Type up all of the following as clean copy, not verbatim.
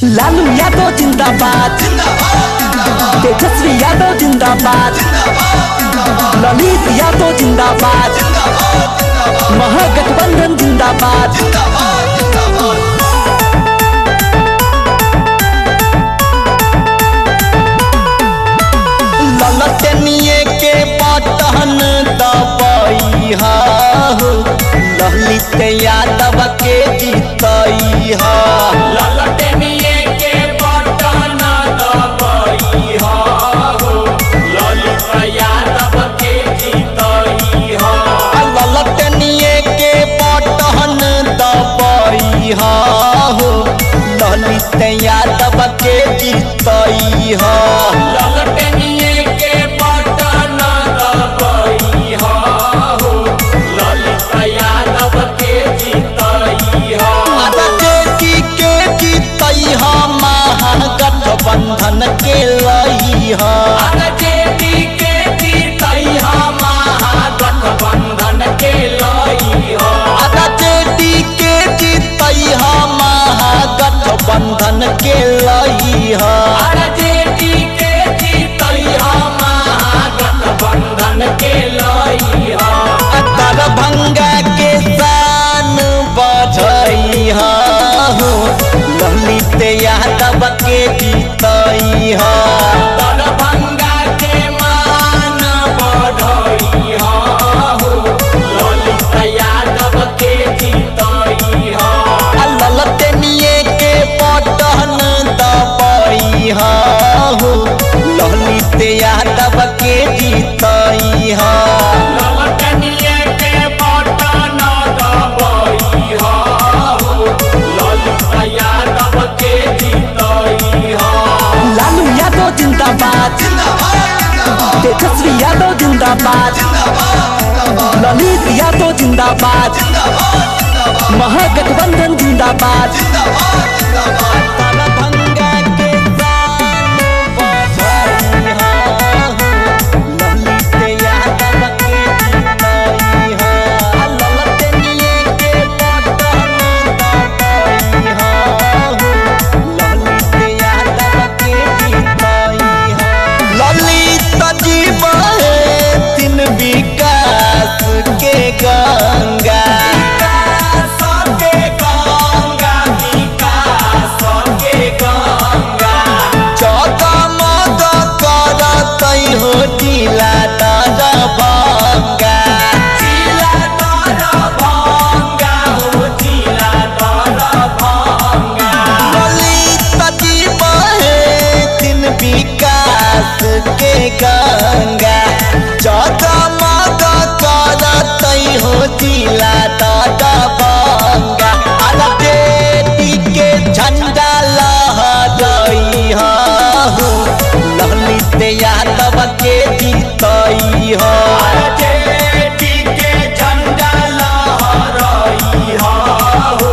लालू यादव जिंदाबाद, तेजस्वी यादव जिंदाबाद, ललित यादव जिंदाबाद, महागठबंधन जिंदाबाद। ललटनिए के बटन दबैहा हो, ललित यादव के जीतैहा। ललटनिए के बटन दबैहा हो, ललित यादव के जीतैहा। ललटनिए के बटन दबैहा हो, ललित यादव के जीतैहा। ललटनिए के बटन दबैहा हो, ललित यादव के जीतैहा। के जीतैहा, महागठबंधन के लइहा। जेडी के जीतैहा, महागठबंधन के लइहा। जेडी के जीतैहा, महागठबंधन के लइहा। जेडी के जीतैहा, महागठबंधन के लइहा। दरभंगा के शान बढ़ैहा हो, ललित यादव के जीतैहा। दरभंगा के मान बढ़ैहा हो, ललित यादव के जीतैहा। ललटनिए के बटन दबैहा हो, ललित यादव के जीतैहा। ललटनिए के बटन दबैहा हो, ललित यादव के जीतैहा। लालू यादव जिंदाबाद, तेजस्वी यादव जिंदाबाद, ललित यादव जिंदाबाद, महागठबंधन जिंदाबाद। दरभंगा के शान बढ़ैहा हो, ललित यादव के जीतैहा। ललटनिए के बटन दबैहा हो, ललित यादव के जीतैहा। ललित जी बहेथिन विकास के गंगा। जगमग करतै हो जिला दरभंगा। ललित जी बहेथिन विकास के गंगा। जगमग करतै हो जिला दरभंगा। जेडी के झंडा लहरैहा हो, ललित यादव के जीतैहा। जेडी के झंडा लहरैहा हो,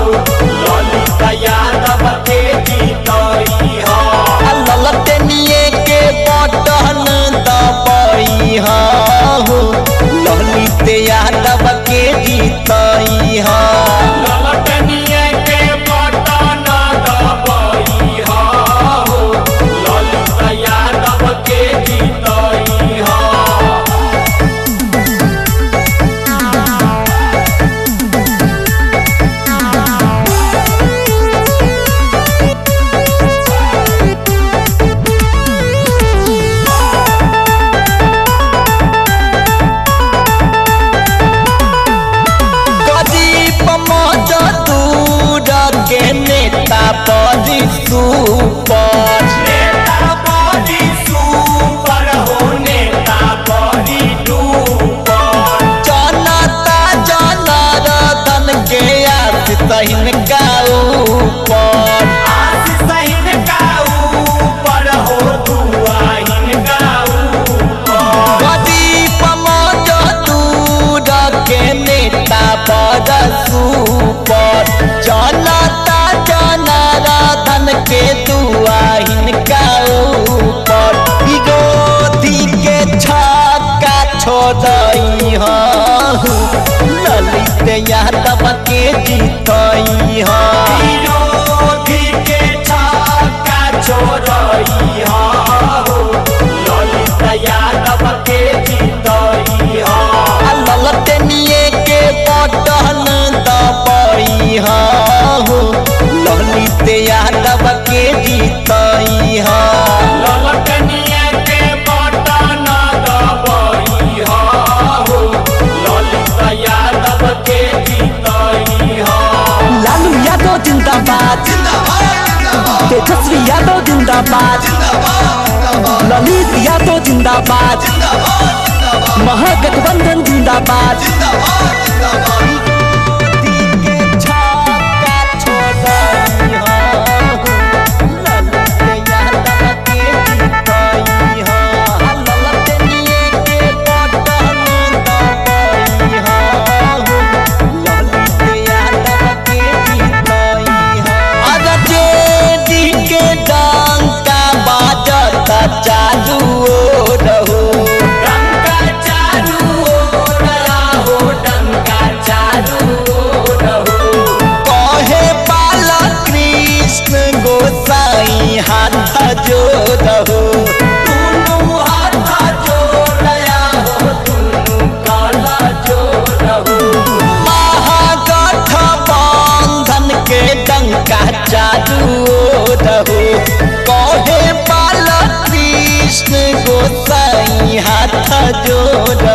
ललित यादव के जीतैहा। ललटनिए के बटन दबैहा हो, ललित यादव के जीतैहा। ललटनिए के बटन दबैहा हो, ललित यादव के जीतैहा। गरीब मजदूर के नेता बड़ी सुपर। नेता बड़ी सुपर हो, नेता बड़ी डूपर। जनता जनार्दन के आशितहीन का ऊपर। आशिषहीन का ऊपर हो, दुआहीन का ऊपर। गरीब मजदूर के नेता बड़ा सुपर। जनता जनार्दन के दुआहीन का ऊपर। विरोधी के छक्का छोड़ैहा हो, ललित यादव के जीतैहा। विरोधी के छक्का जिंदाबाद, तेजस्वी यादव जिंदाबाद, ललित यादव जिंदाबाद, महागठबंधन जिंदाबाद। कहे बाला कृष्ण गोसाई हाथ जोड़